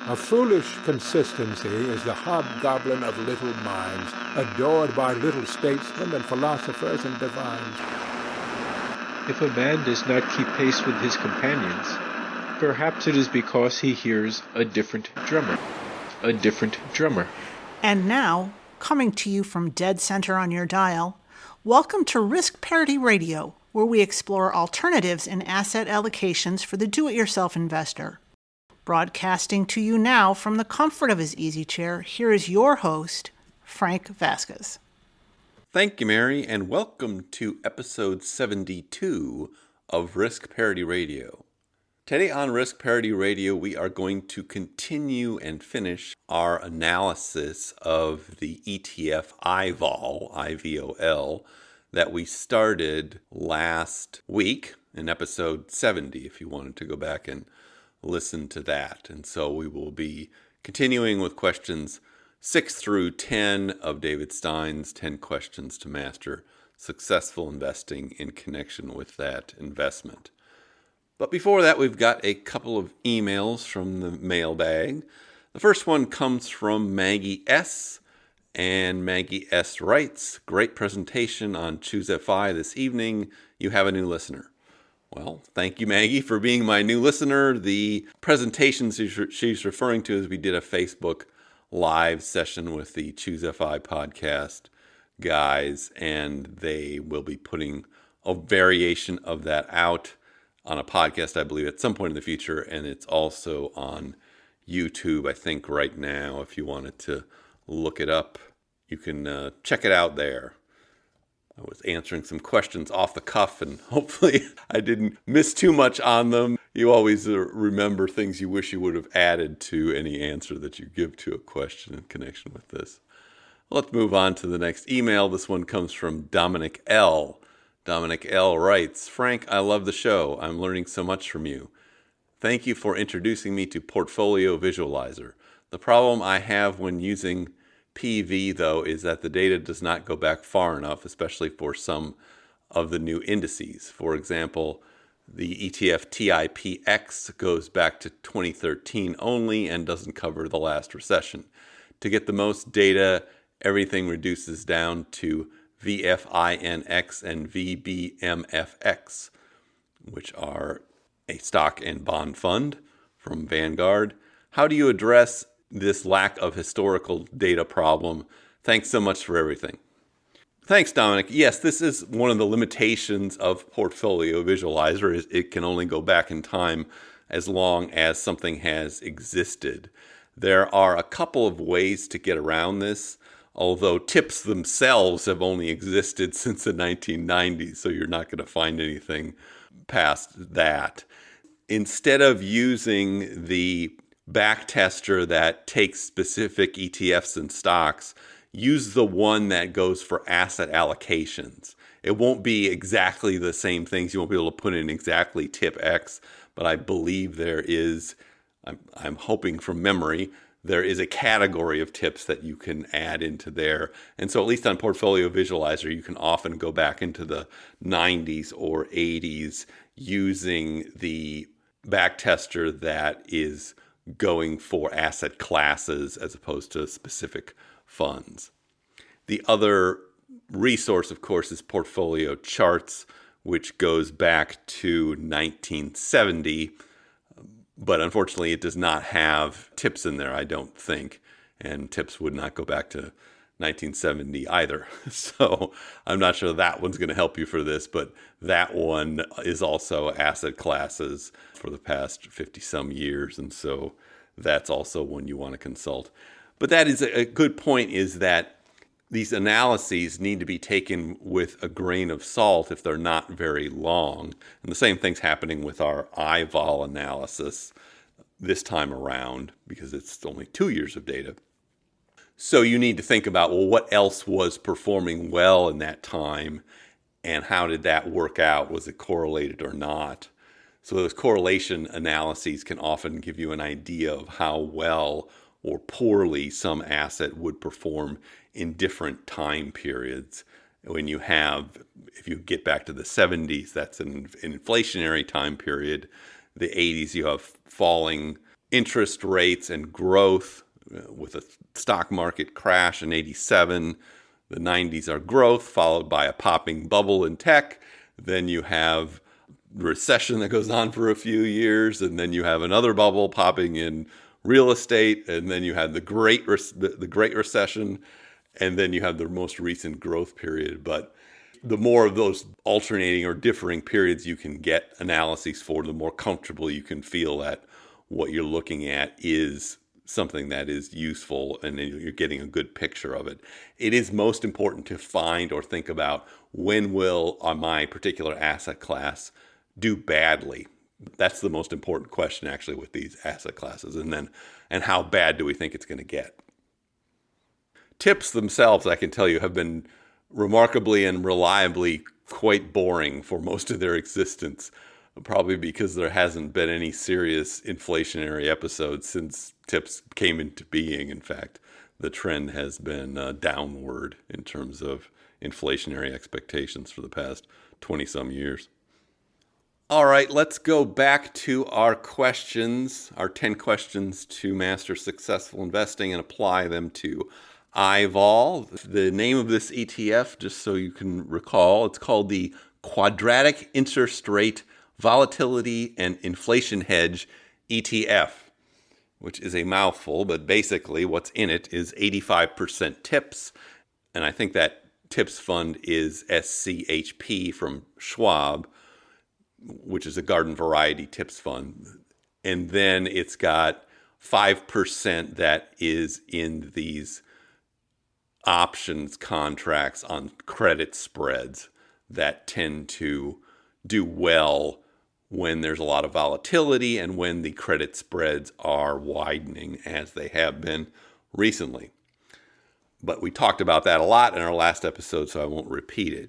A foolish consistency is the hobgoblin of little minds, adored by little statesmen and philosophers and divines. If a man does not keep pace with his companions, perhaps it is because he hears a different drummer. A different drummer. And now, coming to you from dead center on your dial, welcome to Risk Parity Radio, where we explore alternatives in asset allocations for the do-it-yourself investor. Broadcasting to you now from the comfort of his easy chair, here is your host, Frank Vasquez. Thank you, Mary, and welcome to episode 72 of Risk Parity Radio. Today on Risk Parity Radio, we are going to continue and finish our analysis of the ETF IVOL, IVOL, that we started last week in episode 70, if you wanted to go back and listen to that. And so we will be continuing with questions 6 through 10 of David Stein's 10 Questions to Master Successful Investing in connection with that investment. But before that, we've got a couple of emails from the mailbag. The first one comes from Maggie S., and Maggie S. writes, "Great presentation on Choose FI this evening. You have a new listener." Well, thank you, Maggie, for being my new listener. The presentations she's referring to is we did a Facebook live session with the Choose FI podcast guys, and they will be putting a variation of that out on a podcast, I believe, at some point in the future, and it's also on YouTube, I think, right now. If you wanted to look it up, you can check it out there. I was answering some questions off the cuff, and hopefully I didn't miss too much on them. You always remember things you wish you would have added to any answer that you give to a question in connection with this. Let's move on to the next email. This one comes from Dominic L. Dominic L. writes, "Frank, I love the show. I'm learning so much from you. Thank you for introducing me to Portfolio Visualizer. The problem I have when using PV, though, is that the data does not go back far enough, especially for some of the new indices. For example, the ETF TIPX goes back to 2013 only and doesn't cover the last recession. To get the most data, everything reduces down to VFINX and VBMFX, which are a stock and bond fund from Vanguard. How do you address this lack of historical data problem? Thanks so much for everything." Thanks, Dominic. Yes, this is one of the limitations of Portfolio Visualizer is it can only go back in time as long as something has existed. There are a couple of ways to get around this, although tips themselves have only existed since the 1990s, so you're not going to find anything past that. Instead of using the backtester that takes specific ETFs and stocks, use the one that goes for asset allocations. It won't be exactly the same things. You won't be able to put in exactly tip X, but I believe there is, I'm hoping from memory, there is a category of tips that you can add into there. And so at least on Portfolio Visualizer, you can often go back into the 90s or 80s using the backtester that is going for asset classes as opposed to specific funds. The other resource, of course, is Portfolio Charts, which goes back to 1970, but unfortunately it does not have tips in there, I don't think, and tips would not go back to 1970 either. So I'm not sure that one's going to help you for this, but that one is also asset classes for the past 50 some years. And so that's also one you want to consult. But that is a good point, is that these analyses need to be taken with a grain of salt if they're not very long. And the same thing's happening with our IVOL analysis this time around, because it's only 2 years of data. So you need to think about, well, what else was performing well in that time, and how did that work out? Was it correlated or not? So those correlation analyses can often give you an idea of how well or poorly some asset would perform in different time periods. When you have, if you get back to the 70s, that's an inflationary time period. The 80s, you have falling interest rates and growth with a stock market crash in 87. The 90s are growth, followed by a popping bubble in tech. Then you have recession that goes on for a few years, and then you have another bubble popping in real estate, and then you have the Great Recession, and then you have the most recent growth period. But the more of those alternating or differing periods you can get analyses for, the more comfortable you can feel that what you're looking at is something that is useful and you're getting a good picture of it. It is most important to find or think about, when will my particular asset class do badly? That's the most important question actually with these asset classes. And how bad do we think it's going to get? Tips themselves, I can tell you, have been remarkably and reliably quite boring for most of their existence, probably because there hasn't been any serious inflationary episodes since tips came into being. In fact, the trend has been downward in terms of inflationary expectations for the past 20-some years. All right, let's go back to our questions, our 10 questions to master successful investing, and apply them to IVOL. The name of this ETF, just so you can recall, it's called the Quadratic Interest Rate Volatility and Inflation Hedge ETF, which is a mouthful, but basically what's in it is 85% TIPS. And I think that TIPS fund is SCHP from Schwab, which is a garden variety TIPS fund. And then it's got 5% that is in these options contracts on credit spreads that tend to do well when there's a lot of volatility and when the credit spreads are widening, as they have been recently. But we talked about that a lot in our last episode, so I won't repeat it.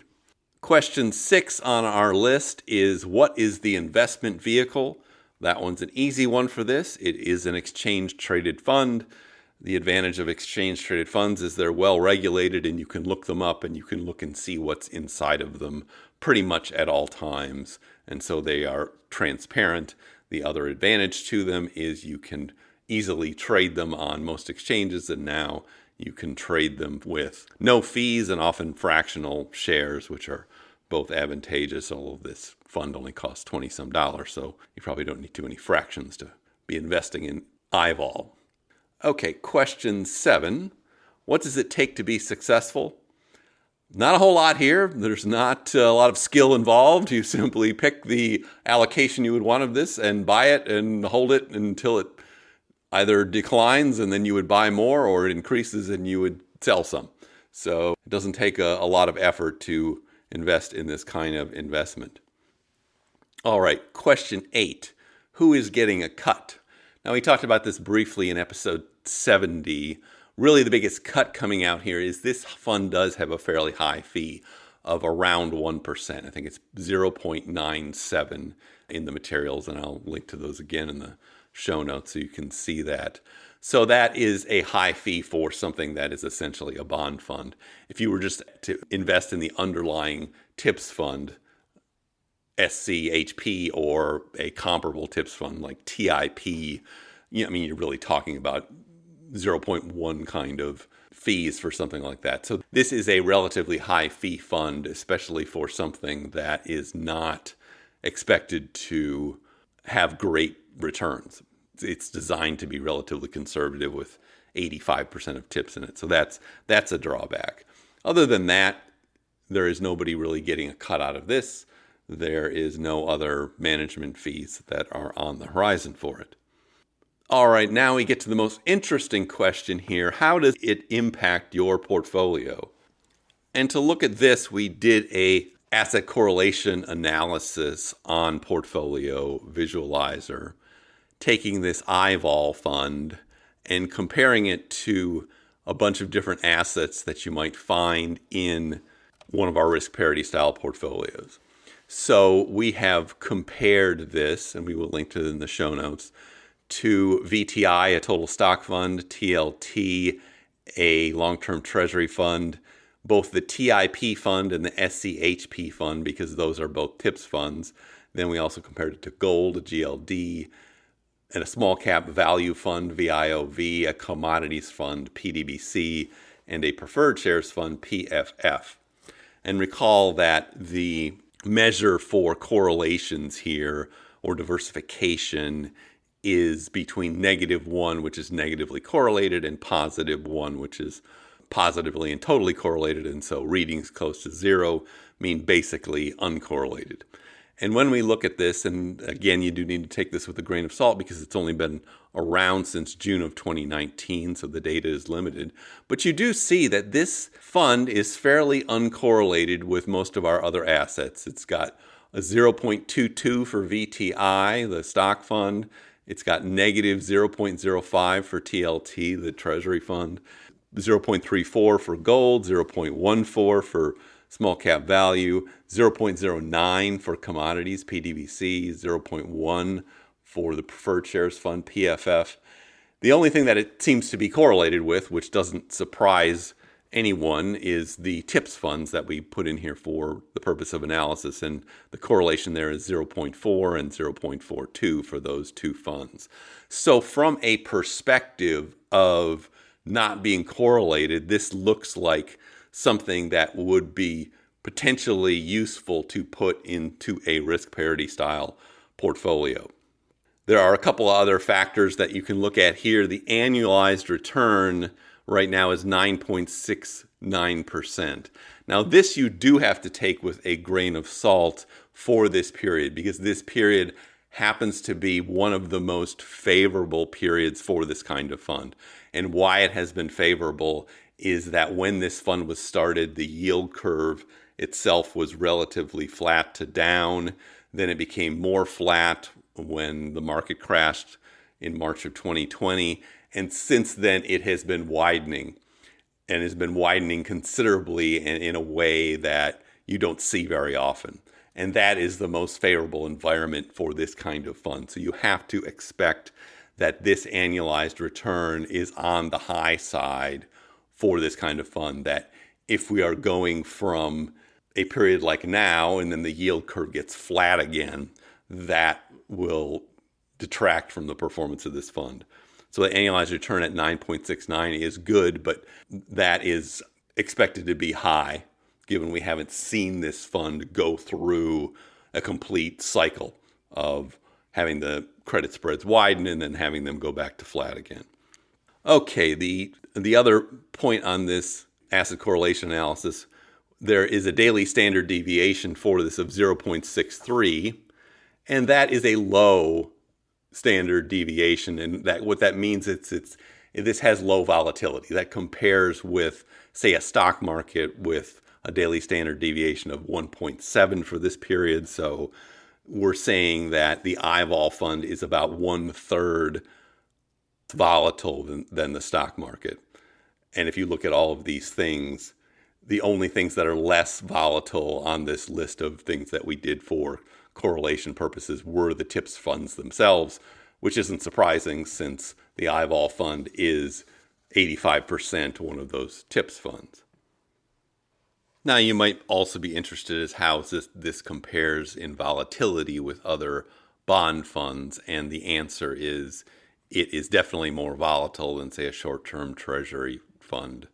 Question 6 on our list is, what is the investment vehicle? That one's an easy one for this. It is an exchange-traded fund. The advantage of exchange-traded funds is they're well-regulated, and you can look them up and you can look and see what's inside of them pretty much at all times. And so they are transparent. The other advantage to them is you can easily trade them on most exchanges, and now you can trade them with no fees and often fractional shares, which are both advantageous. Although this fund only costs $20-some, so you probably don't need too many fractions to be investing in IVOL. Okay, question 7. What does it take to be successful? Not a whole lot here. There's not a lot of skill involved. You simply pick the allocation you would want of this and buy it and hold it until it either declines and then you would buy more, or it increases and you would sell some. So it doesn't take a lot of effort to invest in this kind of investment. All right, question 8. Who is getting a cut? Now, we talked about this briefly in episode 70. Really, the biggest cut coming out here is this fund does have a fairly high fee of around 1%. I think it's 0.97 in the materials, and I'll link to those again in the show notes so you can see that. So that is a high fee for something that is essentially a bond fund. If you were just to invest in the underlying TIPS fund, SCHP, or a comparable TIPS fund like TIP, you're really talking about 0.1 kind of fees for something like that. So this is a relatively high fee fund, especially for something that is not expected to have great returns. It's designed to be relatively conservative with 85% of TIPS in it. So that's a drawback. Other than that, there is nobody really getting a cut out of this. There is no other management fees that are on the horizon for it. All right, now we get to the most interesting question here. How does it impact your portfolio? And to look at this, we did a asset correlation analysis on Portfolio Visualizer, taking this IVOL fund and comparing it to a bunch of different assets that you might find in one of our risk parity style portfolios. So we have compared this, and we will link to it in the show notes, to VTI, a total stock fund, TLT, a long-term treasury fund, both the TIP fund and the SCHP fund, because those are both TIPS funds. Then we also compared it to gold, GLD, and a small cap value fund, VIOV, a commodities fund, PDBC, and a preferred shares fund, PFF. And recall that the measure for correlations here, or diversification, is between -1, which is negatively correlated, and +1, which is positively and totally correlated. And so readings close to 0 mean basically uncorrelated. And when we look at this, and again, you do need to take this with a grain of salt because it's only been around since June of 2019, so the data is limited. But you do see that this fund is fairly uncorrelated with most of our other assets. It's got a 0.22 for VTI, the stock fund. It's got negative 0.05 for TLT, the Treasury fund, 0.34 for gold, 0.14 for small cap value, 0.09 for commodities, PDBC, 0.1 for the preferred shares fund, PFF. The only thing that it seems to be correlated with, which doesn't surprise anyone, is the TIPS funds that we put in here for the purpose of analysis. And the correlation there is 0.4 and 0.42 for those two funds. So from a perspective of not being correlated, this looks like something that would be potentially useful to put into a risk parity style portfolio. There are a couple of other factors that you can look at here. The annualized return right now is 9.69%. Now, this you do have to take with a grain of salt for this period, because this period happens to be one of the most favorable periods for this kind of fund. And why it has been favorable is that when this fund was started, the yield curve itself was relatively flat to down. Then it became more flat when the market crashed in March of 2020. And since then, it has been widening, and has been widening considerably and in a way that you don't see very often. And that is the most favorable environment for this kind of fund. So you have to expect that this annualized return is on the high side for this kind of fund, that if we are going from a period like now and then the yield curve gets flat again, that will detract from the performance of this fund. So the annualized return at 9.69 is good, but that is expected to be high, given we haven't seen this fund go through a complete cycle of having the credit spreads widen and then having them go back to flat again. Okay, the other point on this asset correlation analysis, there is a daily standard deviation for this of 0.63, and that is a low standard deviation. And that what that means, this has low volatility. That compares with, say, a stock market with a daily standard deviation of 1.7 for this period. So we're saying that the IVOL fund is about 1/3 volatile than the stock market. And if you look at all of these things, the only things that are less volatile on this list of things that we did for correlation purposes were the TIPS funds themselves, which isn't surprising since the IVOL fund is 85% one of those TIPS funds. Now, you might also be interested as how this compares in volatility with other bond funds, and the answer is it is definitely more volatile than, say, a short-term treasury fund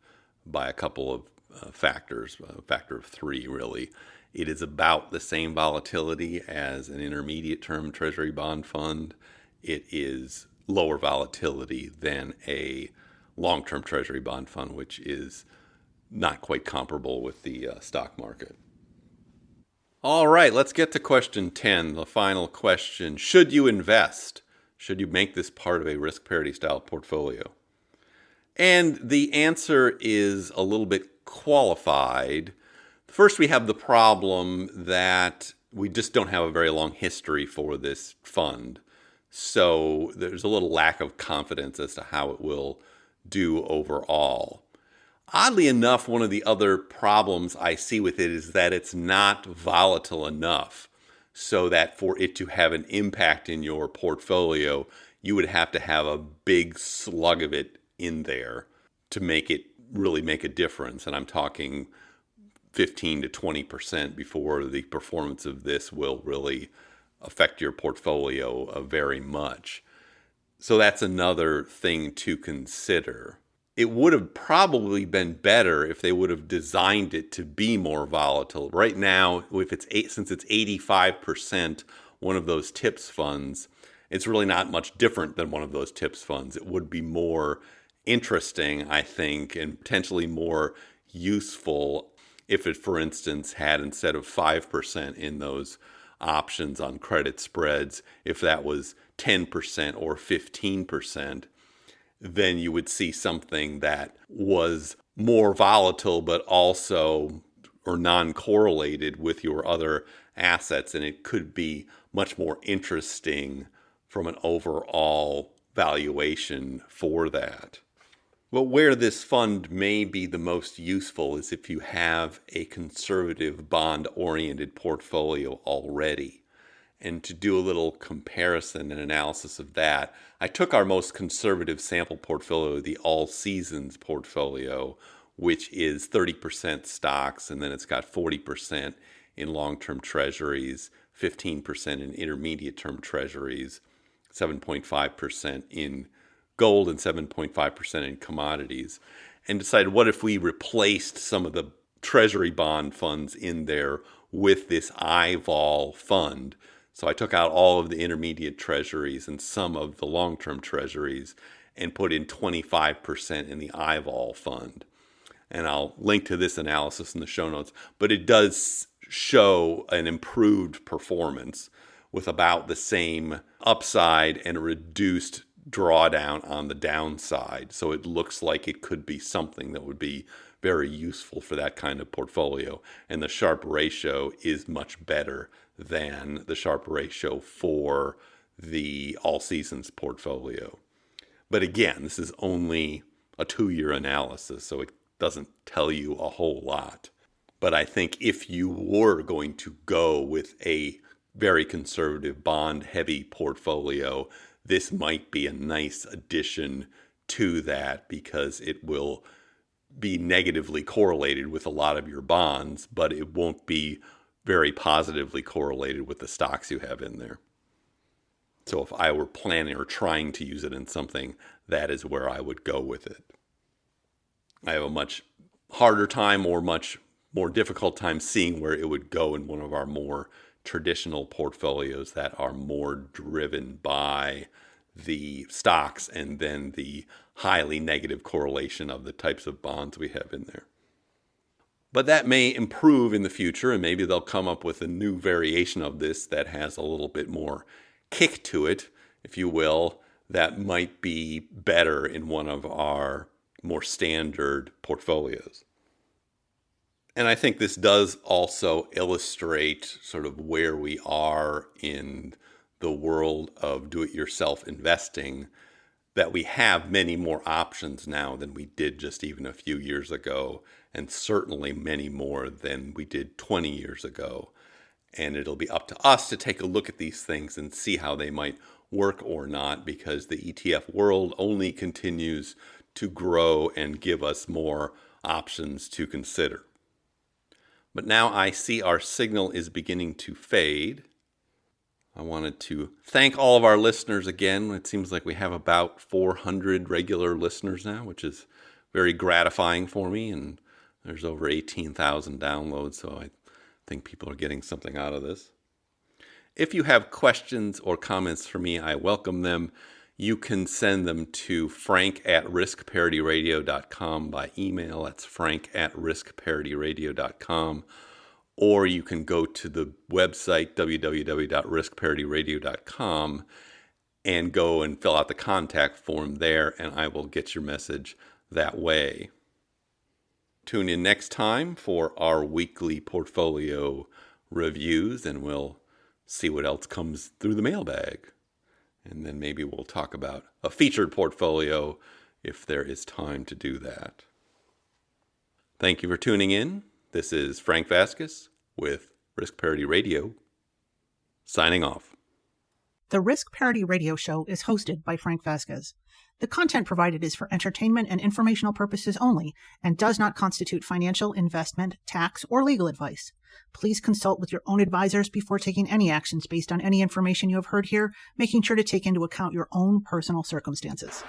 by a couple of factors, a factor of 3, really. It is about the same volatility as an intermediate-term treasury bond fund. It is lower volatility than a long-term treasury bond fund, which is not quite comparable with the stock market. All right, let's get to question 10, the final question. Should you invest? Should you make this part of a risk parity style portfolio? And the answer is a little bit qualified. First, we have the problem that we just don't have a very long history for this fund. So there's a little lack of confidence as to how it will do overall. Oddly enough, one of the other problems I see with it is that it's not volatile enough so that for it to have an impact in your portfolio, you would have to have a big slug of it in there to make it really make a difference. And I'm talking 15 to 20% before the performance of this will really affect your portfolio very much. So that's another thing to consider. It would have probably been better if they would have designed it to be more volatile. Right now, since it's 85% one of those TIPS funds, it's really not much different than one of those TIPS funds. It would be more interesting, I think, and potentially more useful if it, for instance, had, instead of 5% in those options on credit spreads, if that was 10% or 15%, then you would see something that was more volatile but also or non-correlated with your other assets, and it could be much more interesting from an overall valuation for that. But where this fund may be the most useful is if you have a conservative bond-oriented portfolio already. And to do a little comparison and analysis of that, I took our most conservative sample portfolio, the All Seasons portfolio, which is 30% stocks, and then it's got 40% in long-term treasuries, 15% in intermediate-term treasuries, 7.5% in gold, and 7.5% in commodities, and decided what if we replaced some of the treasury bond funds in there with this IVOL fund. So I took out all of the intermediate treasuries and some of the long-term treasuries and put in 25% in the IVOL fund. And I'll link to this analysis in the show notes, but it does show an improved performance with about the same upside and a reduced drawdown on the downside. So it looks like it could be something that would be very useful for that kind of portfolio. And the Sharpe ratio is much better than the Sharpe ratio for the All Seasons portfolio. But again, this is only a 2-year analysis, so it doesn't tell you a whole lot. But I think if you were going to go with a very conservative bond-heavy portfolio, this might be a nice addition to that because it will be negatively correlated with a lot of your bonds, but it won't be very positively correlated with the stocks you have in there. So if I were planning or trying to use it in something, that is where I would go with it. I have a much harder time or much more difficult time seeing where it would go in one of our more traditional portfolios that are more driven by the stocks and then the highly negative correlation of the types of bonds we have in there. But that may improve in the future, and maybe they'll come up with a new variation of this that has a little bit more kick to it, if you will, that might be better in one of our more standard portfolios. And I think this does also illustrate sort of where we are in the world of do-it-yourself investing, that we have many more options now than we did just even a few years ago, and certainly many more than we did 20 years ago. And it'll be up to us to take a look at these things and see how they might work or not, because the ETF world only continues to grow and give us more options to consider. But now I see our signal is beginning to fade. I wanted to thank all of our listeners again. It seems like we have about 400 regular listeners now, which is very gratifying for me. And there's over 18,000 downloads, so I think people are getting something out of this. If you have questions or comments for me, I welcome them. You can send them to frank@riskparityradio.com by email. That's frank@riskparityradio.com. Or you can go to the website, www.riskparityradio.com, and go and fill out the contact form there, and I will get your message that way. Tune in next time for our weekly portfolio reviews, and we'll see what else comes through the mailbag. And then maybe we'll talk about a featured portfolio if there is time to do that. Thank you for tuning in. This is Frank Vasquez with Risk Parity Radio, signing off. The Risk Parity Radio Show is hosted by Frank Vasquez. The content provided is for entertainment and informational purposes only and does not constitute financial, investment, tax, or legal advice. Please consult with your own advisors before taking any actions based on any information you have heard here, making sure to take into account your own personal circumstances.